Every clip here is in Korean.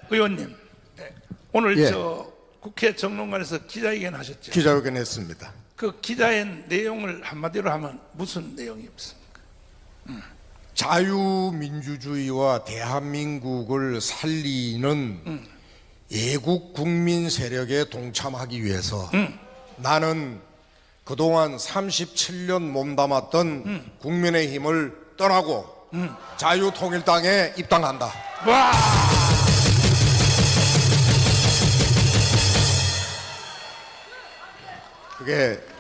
의원님, 오늘 예. 국회 정론관에서 기자회견 하셨죠? 기자회견 했습니다. 그 기자회견 내용을 한마디로 하면 무슨 내용이었습니까? 자유민주주의와 대한민국을 살리는 애국 국민 세력에 동참하기 위해서 나는 그동안 37년 몸담았던 국민의힘을 떠나고 자유통일당에 입당한다. 와!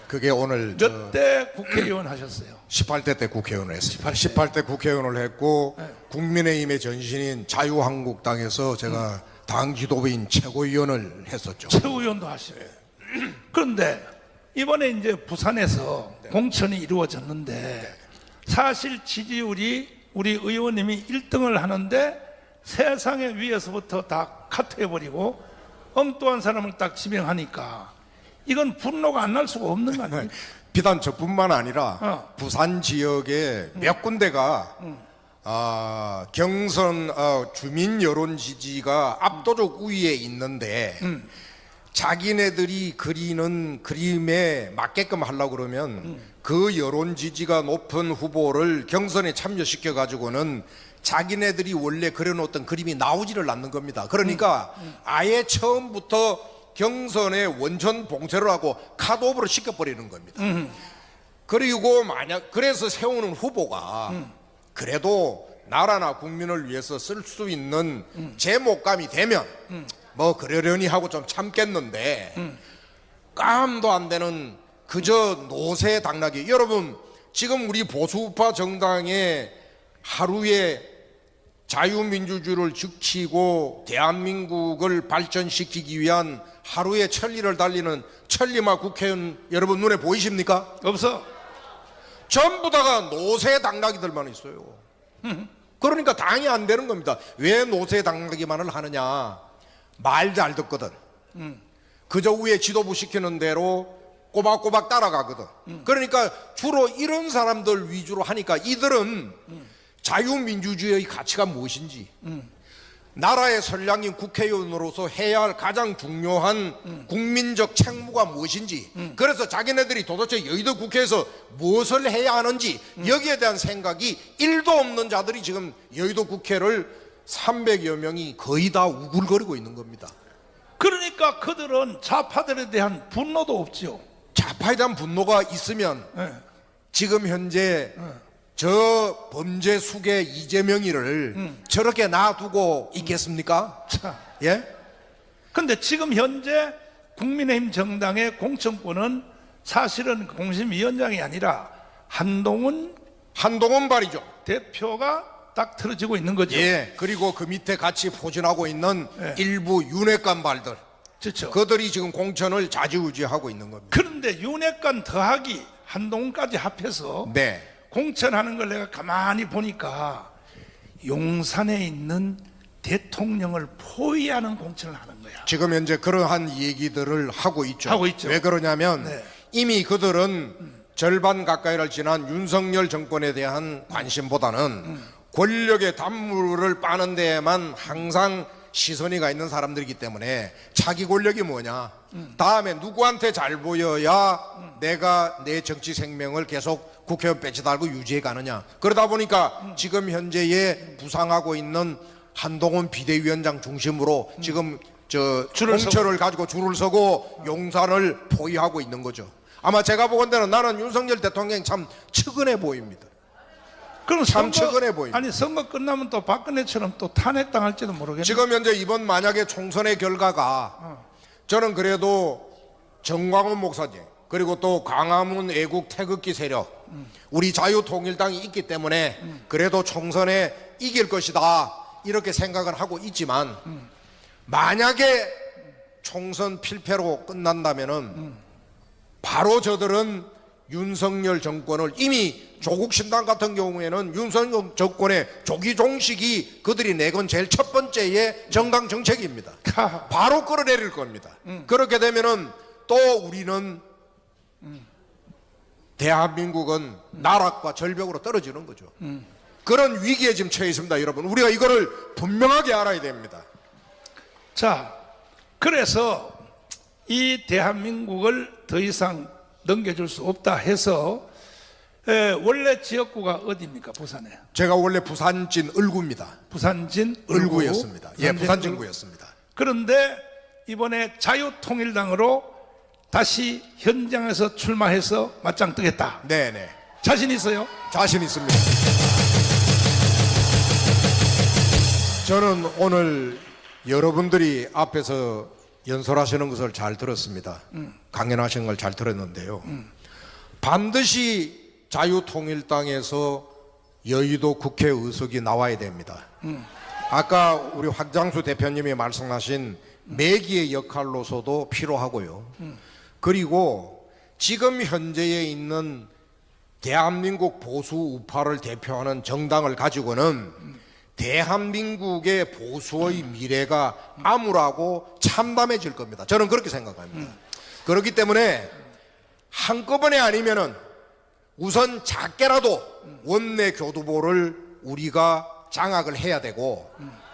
그게 오늘 몇 대 국회의원 하셨어요? 18대 때 국회의원을 했습니다. 18대 국회의원을 했고 국민의힘의 전신인 자유한국당에서 제가 당 지도부인 최고위원을 했었죠. 최고위원도 하시고. 그런데 이번에 이제 부산에서 공천이 이루어졌는데 사실 지지율이 우리 의원님이 1등을 하는데 세상의 위에서부터 다 카트해버리고 엉뚱한 사람을 딱 지명하니까 이건 분노가 안 날 수가 없는 거 아니에요? 비단 저뿐만 아니라 부산 지역에 몇 군데가 경선 주민 여론 지지가 압도적 우위에 있는데 자기네들이 그리는 그림에 맞게끔 하려고 그러면 그 여론 지지가 높은 후보를 경선에 참여시켜 가지고는 자기네들이 원래 그려놓던 그림이 나오지를 않는 겁니다. 그러니까 아예 처음부터 경선에 원천 봉쇄를 하고 컷오프를 시켜버리는 겁니다. 그리고 그래서 세우는 후보가 그래도 나라나 국민을 위해서 쓸 수 있는 제목감이 되면 뭐 그러려니 하고 좀 참겠는데 깜도 안 되는 그저 노세 당나귀. 여러분 지금 우리 보수우파 정당의 하루에 자유민주주의를 지키고 대한민국을 발전시키기 위한 하루의 천리를 달리는 천리마 국회의원 여러분 눈에 보이십니까? 없어. 전부 다가 노세 당나귀들만 있어요. 그러니까 당이 안 되는 겁니다. 왜 노세 당나귀만을 하느냐? 말 잘 듣거든. 그저 위에 지도부 시키는 대로 꼬박꼬박 따라가거든. 그러니까 주로 이런 사람들 위주로 하니까 이들은 자유민주주의의 가치가 무엇인지 나라의 선량인 국회의원으로서 해야 할 가장 중요한 국민적 책무가 무엇인지 그래서 자기네들이 도대체 여의도 국회에서 무엇을 해야 하는지 여기에 대한 생각이 1도 없는 자들이 지금 여의도 국회를 300여 명이 거의 다 우글거리고 있는 겁니다. 그러니까 그들은 좌파들에 대한 분노도 없죠. 좌파에 대한 분노가 있으면 지금 현재 저 범죄 수괴 이재명이를 저렇게 놔두고 있겠습니까? 예? 근데 지금 현재 국민의힘 정당의 공천권은 사실은 공심위원장이 아니라 한동훈 발이죠. 대표가 딱 틀어지고 있는 거죠. 예. 그리고 그 밑에 같이 포진하고 있는 일부 윤핵관 발들. 그렇죠. 그들이 지금 공천을 좌지우지하고 있는 겁니다. 그런데 윤핵관 더하기 한동훈까지 합해서 네. 공천하는 걸 내가 가만히 보니까 용산에 있는 대통령을 포위하는 공천을 하는 거야. 지금 현재 그러한 얘기들을 하고 있죠. 하고 있죠. 왜 그러냐면 네. 이미 그들은 절반 가까이를 지난 윤석열 정권에 대한 관심보다는 권력의 단물을 빠는 데에만 항상 시선이 가 있는 사람들이기 때문에 자기 권력이 뭐냐, 다음에 누구한테 잘 보여야 내가 내 정치 생명을 계속 국회의원 배치 달고 유지해 가느냐. 그러다 보니까 지금 현재에 부상하고 있는 한동훈 비대위원장 중심으로 지금 공천을 가지고 줄을 서고 용산을 포위하고 있는 거죠. 아마 제가 보건대는 나는 윤석열 대통령이 참 측은해 보입니다. 그럼 참 측은해 보입니다. 아니 선거 끝나면 또 박근혜처럼 또 탄핵당할지도 모르겠네. 지금 현재 이번 만약에 총선의 결과가 저는 그래도 정광훈 목사님 그리고 또 광화문 애국 태극기 세력 우리 자유통일당이 있기 때문에 그래도 총선에 이길 것이다 이렇게 생각을 하고 있지만 만약에 총선 필패로 끝난다면은 바로 저들은 윤석열 정권을 이미 조국신당 같은 경우에는 윤석열 정권의 조기 종식이 그들이 내건 제일 첫 번째의 정당 정책입니다. 바로 끌어내릴 겁니다. 그렇게 되면은 또 우리는 대한민국은 나락과 절벽으로 떨어지는 거죠. 그런 위기에 지금 처해 있습니다, 여러분. 우리가 이거를 분명하게 알아야 됩니다. 자, 그래서 이 대한민국을 더 이상 넘겨줄 수 없다 해서 원래 지역구가 어디입니까? 부산에. 제가 원래 부산진 을구입니다. 부산진 을구였습니다. 예, 부산진구였습니다. 그런데 이번에 자유통일당으로 다시 현장에서 출마해서 맞짱 뜨겠다. 네네. 자신 있어요? 자신 있습니다. 저는 오늘 여러분들이 앞에서 연설하시는 것을 잘 들었습니다. 강연하시는 걸 잘 들었는데요. 반드시 자유통일당에서 여의도 국회 의석이 나와야 됩니다. 아까 우리 황장수 대표님이 말씀하신 매기의 역할로서도 필요하고요. 그리고 지금 현재에 있는 대한민국 보수 우파를 대표하는 정당을 가지고는 대한민국의 보수의 미래가 암울하고 참담해질 겁니다. 저는 그렇게 생각합니다. 그렇기 때문에 한꺼번에 아니면은 우선 작게라도 원내 교두보를 우리가 장악을 해야 되고,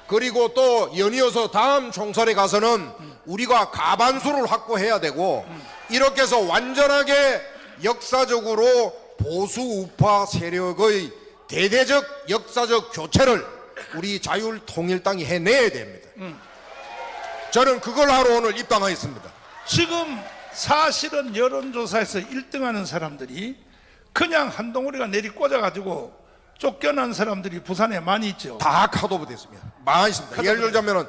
그리고 또 연이어서 다음 총선에 가서는 우리가 과반수를 확보해야 되고, 이렇게 해서 완전하게 역사적으로 보수 우파 세력의 대대적 역사적 교체를 우리 자유통일당이 해내야 됩니다. 저는 그걸 하러 오늘 입당하였습니다. 지금 사실은 여론조사에서 1등하는 사람들이 그냥 한동훈이가 내리 꽂아가지고 쫓겨난 사람들이 부산에 많이 있죠. 다 컷오프 됐습니다. 많이 있습니다. 예를 들자면은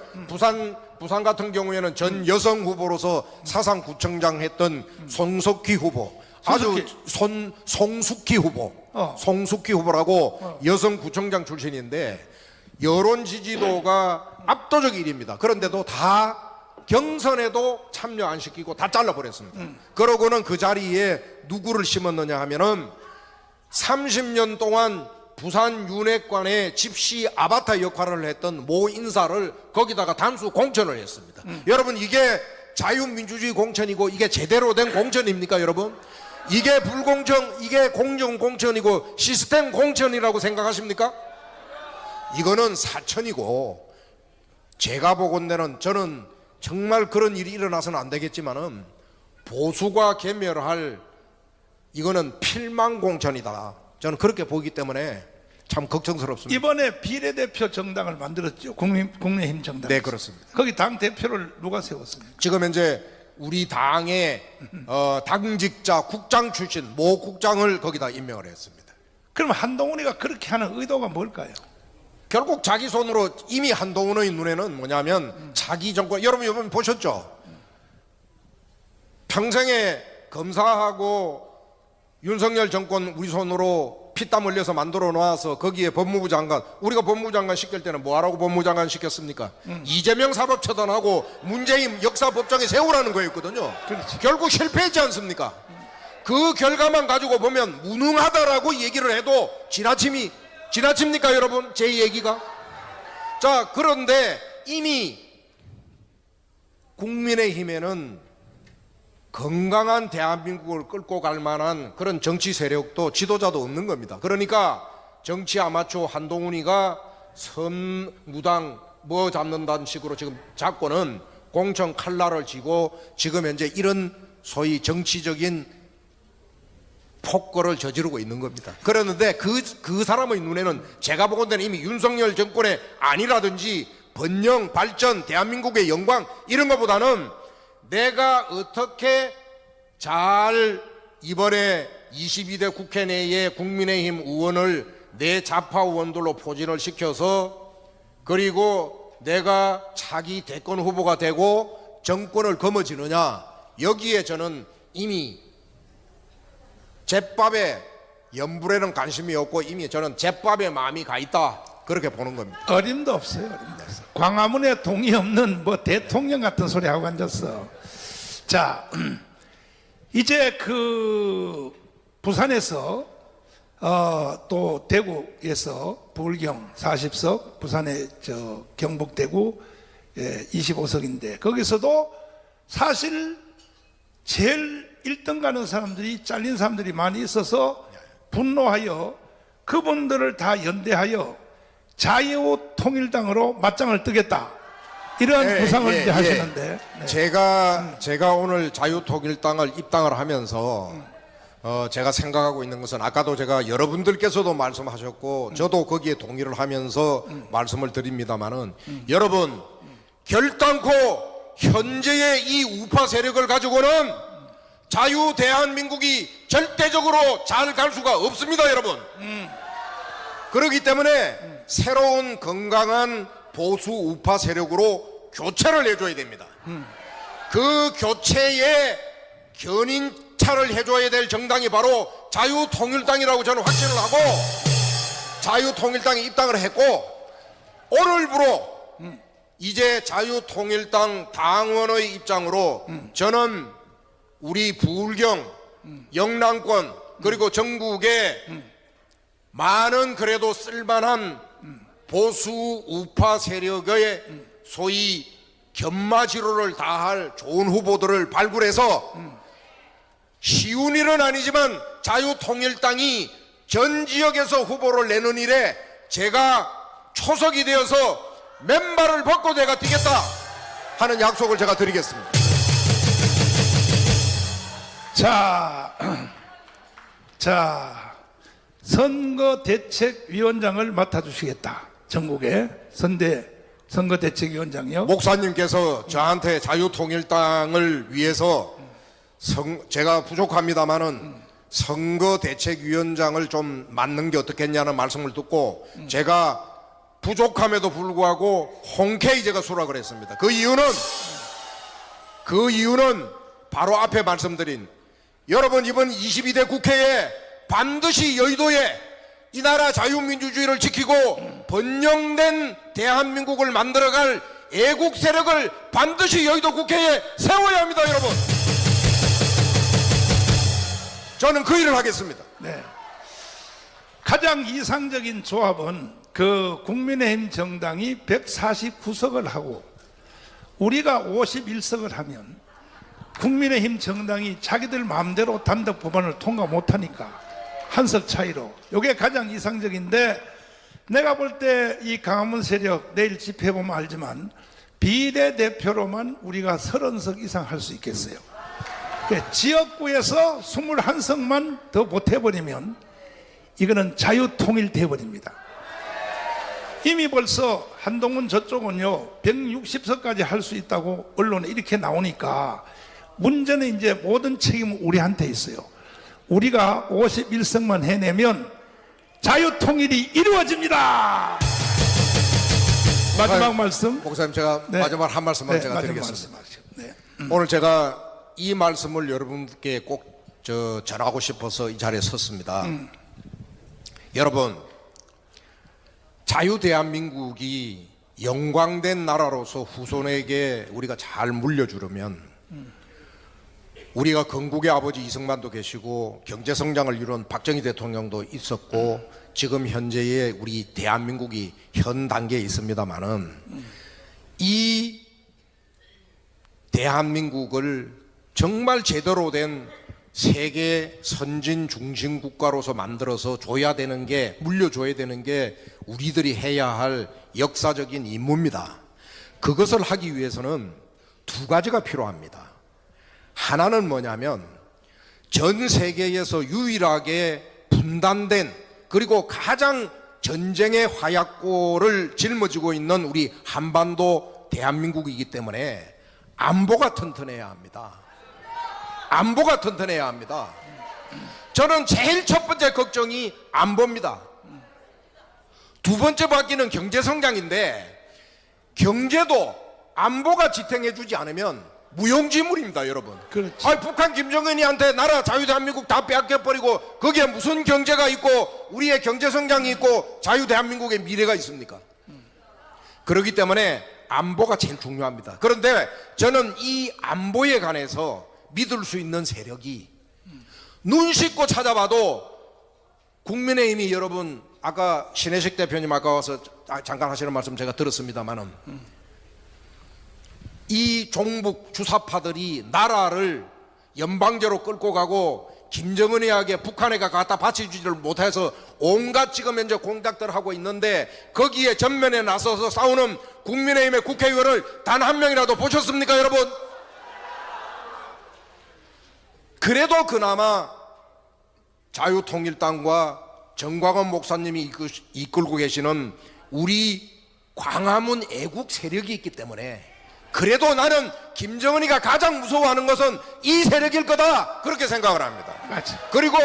부산 같은 경우에는 전 여성 후보로서 사상구청장 했던 송석희 후보, 아주 송숙희 후보, 송숙희 후보라고 여성 구청장 출신인데 여론 지지도가 압도적 1위입니다. 그런데도 다 경선에도 참여 안 시키고 다 잘라버렸습니다. 그러고는 그 자리에 누구를 심었느냐 하면은 30년 동안 부산 윤회관의 집시 아바타 역할을 했던 모 인사를 거기다가 단수 공천을 했습니다. 여러분, 이게 자유민주주의 공천이고 이게 제대로 된 공천입니까, 여러분? 이게 불공정, 이게 공정 공천이고 시스템 공천이라고 생각하십니까? 이거는 사천이고, 제가 보건대는 저는 정말 그런 일이 일어나서는 안 되겠지만은 보수가 개멸할, 이거는 필망공천이다. 저는 그렇게 보기 때문에 참 걱정스럽습니다. 이번에 비례대표 정당을 만들었죠. 국민의힘 정당. 네, 그렇습니다. 거기 당 대표를 누가 세웠습니까? 지금 현재 우리 당의 당직자 국장 출신 모 국장을 거기다 임명을 했습니다. 그럼 한동훈이가 그렇게 하는 의도가 뭘까요? 결국 자기 손으로, 이미 한동훈의 눈에는 뭐냐면 자기 정권, 여러분 이번 보셨죠? 평생에 검사하고 윤석열 정권 우리 손으로 피땀 흘려서 만들어 놓아서 거기에 법무부 장관, 우리가 법무부 장관 시킬 때는 뭐하라고 법무부 장관 시켰습니까? 이재명 사법처단하고 문재인 역사법정에 세우라는 거였거든요. 그렇지. 결국 실패했지 않습니까? 그 결과만 가지고 보면 무능하다라고 얘기를 해도 지나칩니까, 여러분? 제 얘기가? 자, 그런데 이미 국민의힘에는 건강한 대한민국을 끌고 갈 만한 그런 정치 세력도 지도자도 없는 겁니다. 그러니까 정치 아마추어 한동훈이가 선무당 뭐 잡는다는 식으로 지금 잡고는 공천 칼날을 쥐고 지금 현재 이런 소위 정치적인 폭거를 저지르고 있는 겁니다. 그러는데 그 사람의 눈에는 제가 보건대는 이미 윤석열 정권의 안이라든지 번영, 발전, 대한민국의 영광 이런 것보다는 내가 어떻게 잘 이번에 22대 국회 내에 국민의힘 의원을 내 좌파 의원들로 포진을 시켜서, 그리고 내가 차기 대권 후보가 되고 정권을 거머쥐느냐, 여기에 저는 이미 제밥에 연불에는 관심이 없고 이미 저는 제밥에 마음이 가 있다, 그렇게 보는 겁니다. 어림도 없어요. 어림도 없어. 광화문에 동의 없는 뭐 대통령 같은 소리 하고 앉았어. 자, 이제 그 부산에서 또 대구에서 부울경 40석, 부산에 저 경북대구 25석인데 거기서도 사실 제일 1등 가는 사람들이, 잘린 사람들이 많이 있어서 분노하여 그분들을 다 연대하여 자유통일당으로 맞짱을 뜨겠다. 이런 예, 구상을 예, 이제 예. 하시는데 네. 제가 오늘 자유통일당을 입당을 하면서 제가 생각하고 있는 것은 아까도 제가 여러분들께서도 말씀하셨고 저도 거기에 동의를 하면서 말씀을 드립니다마는 여러분 결단코 현재의 이 우파 세력을 가지고는 자유 대한민국이 절대적으로 잘 갈 수가 없습니다, 여러분. 그렇기 때문에 새로운 건강한 보수 우파 세력으로 교체를 해줘야 됩니다. 그 교체에 견인차를 해줘야 될 정당이 바로 자유통일당이라고 저는 확신을 하고 자유통일당에 입당을 했고 오늘부로 이제 자유통일당 당원의 입장으로 저는 우리 부울경, 영남권 그리고 전국에 많은 그래도 쓸만한 보수 우파 세력의 소위 견마지로를 다할 좋은 후보들을 발굴해서 쉬운 일은 아니지만 자유통일당이 전 지역에서 후보를 내는 일에 제가 초석이 되어서 맨발을 벗고 내가 뛰겠다 하는 약속을 제가 드리겠습니다. 자, 선거대책위원장을 맡아주시겠다. 전국의 선거대책위원장이요. 목사님께서 저한테 자유통일당을 위해서 제가 부족합니다마는 선거대책위원장을 좀 맡는 게 어떻겠냐는 말씀을 듣고 제가 부족함에도 불구하고 흔쾌히 제가 수락을 했습니다. 그 이유는 바로 앞에 말씀드린 여러분 이번 22대 국회에 반드시 여의도에 이 나라 자유민주주의를 지키고 번영된 대한민국을 만들어갈 애국 세력을 반드시 여의도 국회에 세워야 합니다, 여러분. 저는 그 일을 하겠습니다. 네. 가장 이상적인 조합은 그 국민의힘 정당이 149석을 하고 우리가 51석을 하면 국민의힘 정당이 자기들 마음대로 단독 법안을 통과 못하니까 한 석 차이로 이게 가장 이상적인데 내가 볼 때 이 강화문 세력 내일 집회해보면 알지만 비례대표로만 우리가 30석 이상 할 수 있겠어요. 지역구에서 21석만 더 못해버리면 이거는 자유통일 돼버립니다. 이미 벌써 한동훈 저쪽은요 160석까지 할 수 있다고 언론에 이렇게 나오니까 문제는 이제 모든 책임은 우리한테 있어요. 우리가 51석만 해내면 자유통일이 이루어집니다. 마지막 말씀. 목사님 제가 네. 마지막 한 말씀만 네, 제가 마지막 드리겠습니다. 말씀하시죠. 네. 오늘 제가 이 말씀을 여러분께 꼭 전하고 싶어서 이 자리에 섰습니다. 여러분 자유 대한민국이 영광된 나라로서 후손에게 우리가 잘 물려주려면 우리가 건국의 아버지 이승만도 계시고 경제성장을 이룬 박정희 대통령도 있었고 지금 현재의 우리 대한민국이 현 단계에 있습니다마는 이 대한민국을 정말 제대로 된 세계 선진 중심 국가로서 만들어서 줘야 되는 게 물려줘야 되는 게 우리들이 해야 할 역사적인 임무입니다. 그것을 하기 위해서는 두 가지가 필요합니다. 하나는 뭐냐면 전 세계에서 유일하게 분단된 그리고 가장 전쟁의 화약고를 짊어지고 있는 우리 한반도 대한민국이기 때문에 안보가 튼튼해야 합니다. 안보가 튼튼해야 합니다. 저는 제일 첫 번째 걱정이 안보입니다. 두 번째 바퀴는 경제성장인데 경제도 안보가 지탱해주지 않으면 무용지물입니다, 여러분. 그렇지. 북한 김정은이한테 나라 자유대한민국 다 빼앗겨버리고 거기에 무슨 경제가 있고 우리의 경제성장이 있고 자유대한민국의 미래가 있습니까? 그렇기 때문에 안보가 제일 중요합니다. 그런데 저는 이 안보에 관해서 믿을 수 있는 세력이 눈 씻고 찾아봐도 국민의힘이 여러분 아까 신혜식 대표님 아까 와서 잠깐 하시는 말씀 제가 들었습니다마는 이 종북 주사파들이 나라를 연방제로 끌고 가고 김정은이에게 북한에게 갖다 바쳐주지를 못해서 온갖 지금 현재 공작들 하고 있는데 거기에 전면에 나서서 싸우는 국민의힘의 국회의원을 단 한 명이라도 보셨습니까, 여러분? 그래도 그나마 자유통일당과 정광훈 목사님이 이끌고 계시는 우리 광화문 애국 세력이 있기 때문에 그래도 나는 김정은이가 가장 무서워하는 것은 이 세력일 거다, 그렇게 생각을 합니다. 맞아. 그리고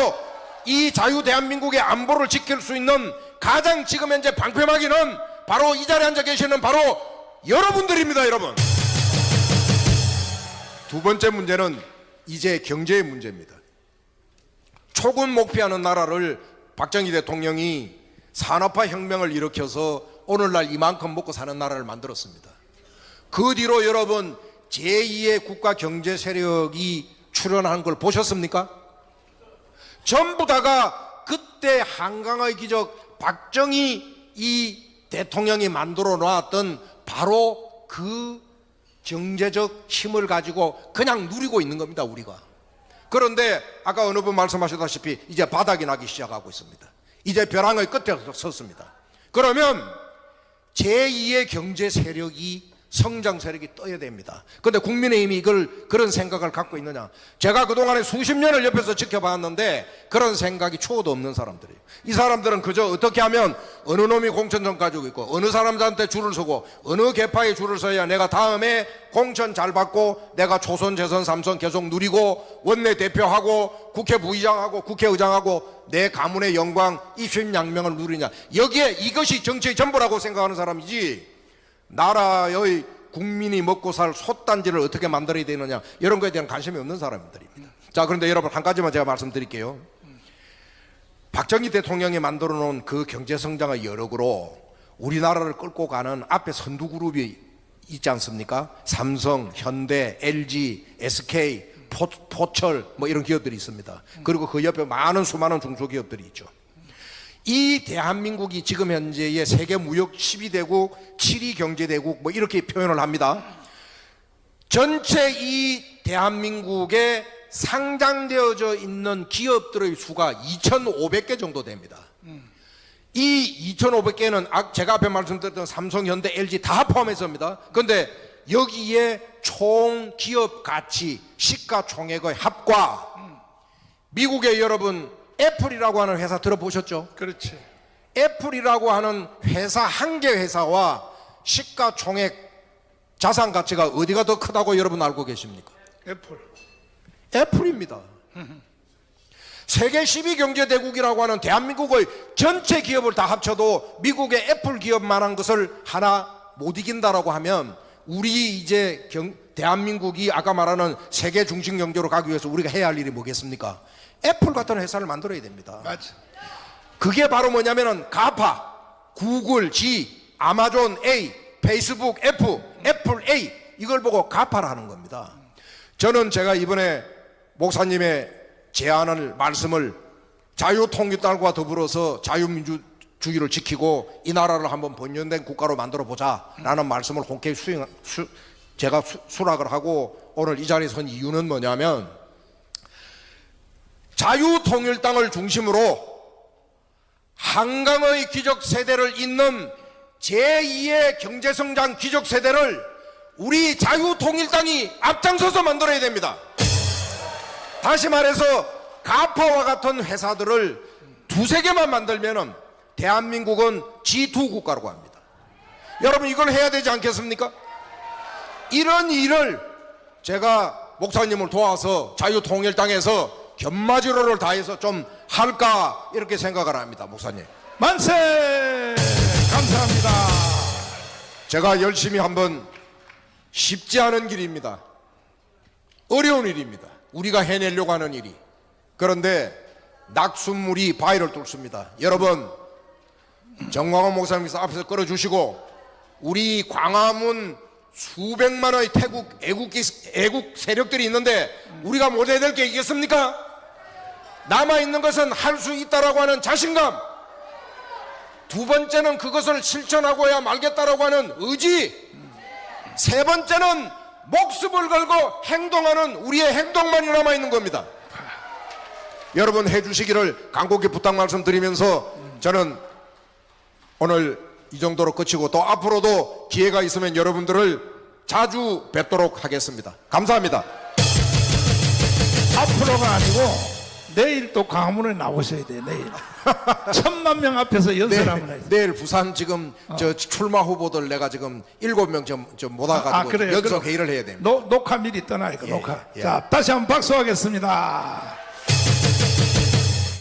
이 자유 대한민국의 안보를 지킬 수 있는 가장 지금 현재 방패막이는 바로 이 자리에 앉아 계시는 바로 여러분들입니다, 여러분. 두 번째 문제는 이제 경제의 문제입니다. 초군 목표하는 나라를 박정희 대통령이 산업화 혁명을 일으켜서 오늘날 이만큼 먹고 사는 나라를 만들었습니다. 그 뒤로 여러분 제2의 국가 경제 세력이 출현한 걸 보셨습니까? 전부 다가 그때 한강의 기적 박정희 이 대통령이 만들어 놓았던 바로 그 경제적 힘을 가지고 그냥 누리고 있는 겁니다, 우리가. 그런데 아까 어느 분 말씀하셨다시피 이제 바닥이 나기 시작하고 있습니다. 이제 벼랑의 끝에 섰습니다. 그러면 제2의 경제 세력이 성장 세력이 떠야 됩니다. 그런데 국민의힘이 그런 생각을 갖고 있느냐? 제가 그동안에 수십 년을 옆에서 지켜봤는데 그런 생각이 초도 없는 사람들이에요. 이 사람들은 그저 어떻게 하면 어느 놈이 공천권 가지고 있고 어느 사람들한테 줄을 서고 어느 계파에 줄을 서야 내가 다음에 공천 잘 받고 내가 초선, 재선, 삼선 계속 누리고 원내대표하고 국회 부의장하고 국회의장하고 내 가문의 영광 입신양명을 누리냐. 여기에 이것이 정치의 전부라고 생각하는 사람이지, 나라의 국민이 먹고 살 솥단지를 어떻게 만들어야 되느냐 이런 거에 대한 관심이 없는 사람들입니다. 자, 그런데 여러분 한 가지만 제가 말씀드릴게요. 박정희 대통령이 만들어 놓은 그 경제성장의 여력으로 우리나라를 끌고 가는 앞에 선두그룹이 있지 않습니까? 삼성, 현대, LG, SK, 포철 뭐 이런 기업들이 있습니다. 그리고 그 옆에 많은 수많은 중소기업들이 있죠. 이 대한민국이 지금 현재의 세계 무역 12대국, 7위 경제대국 뭐 이렇게 표현을 합니다. 전체 이 대한민국에 상장되어져 있는 기업들의 수가 2,500개 정도 됩니다. 이 2,500개는 제가 앞에 말씀드렸던 삼성, 현대, LG 다 포함해서입니다. 그런데 여기에 총 기업 가치, 시가총액의 합과 미국의 여러분 애플이라고 하는 회사 들어보셨죠? 그렇지. 애플이라고 하는 회사 한 개 회사와 시가총액 자산 가치가 어디가 더 크다고 여러분 알고 계십니까? 애플입니다. 세계 10위 경제대국이라고 하는 대한민국의 전체 기업을 다 합쳐도 미국의 애플 기업만한 것을 하나 못 이긴다라고 하면 우리 이제 대한민국이 아까 말하는 세계 중심 경제로 가기 위해서 우리가 해야 할 일이 뭐겠습니까? 애플 같은 회사를 만들어야 됩니다. 맞아. 그게 바로 뭐냐면은 가파, 구글 G, 아마존 A, 페이스북 F, 애플 A 이걸 보고 가파라는 겁니다. 저는 제가 이번에 목사님의 제안을 말씀을 자유통일당과 더불어서 자유민주주의를 지키고 이 나라를 한번 번영된 국가로 만들어 보자라는 말씀을 hon쾌히 제가 수락을 하고 오늘 이 자리에 선 이유는 뭐냐면 자유통일당을 중심으로 한강의 기적세대를 잇는 제2의 경제성장 기적세대를 우리 자유통일당이 앞장서서 만들어야 됩니다. 다시 말해서 가파와 같은 회사들을 두세 개만 만들면 대한민국은 G2 국가라고 합니다. 여러분 이걸 해야 되지 않겠습니까? 이런 일을 제가 목사님을 도와서 자유통일당에서 견마지로를 다해서 좀 할까 이렇게 생각을 합니다. 목사님 만세! 감사합니다. 제가 열심히 한번 쉽지 않은 길입니다. 어려운 일입니다. 우리가 해내려고 하는 일이. 그런데 낙숫물이 바위를 뚫습니다. 여러분 정광훈 목사님께서 앞에서 끌어주시고 우리 광화문 수백만의 태국 애국 세력들이 있는데 우리가 못 해야 될 게 있겠습니까? 남아있는 것은 할 수 있다라고 하는 자신감, 두 번째는 그것을 실천하고야 말겠다라고 하는 의지, 세 번째는 목숨을 걸고 행동하는 우리의 행동만이 남아있는 겁니다. 여러분 해주시기를 간곡히 부탁 말씀드리면서 저는 오늘 이 정도로 끝이고 또 앞으로도 기회가 있으면 여러분들을 자주 뵙도록 하겠습니다. 감사합니다. 앞으로가 아니고 내일 또 광화문에 나오셔야 돼요. 내일 1000만 명 앞에서 연설하면 해요. 내일 부산 지금 저 출마 후보들 내가 지금 7명 좀 못 와가지고 그래요? 연석 회의를 해야 됩니다. 녹화 미리 떠나요. 녹화. 예. 자, 다시 한번 박수하겠습니다.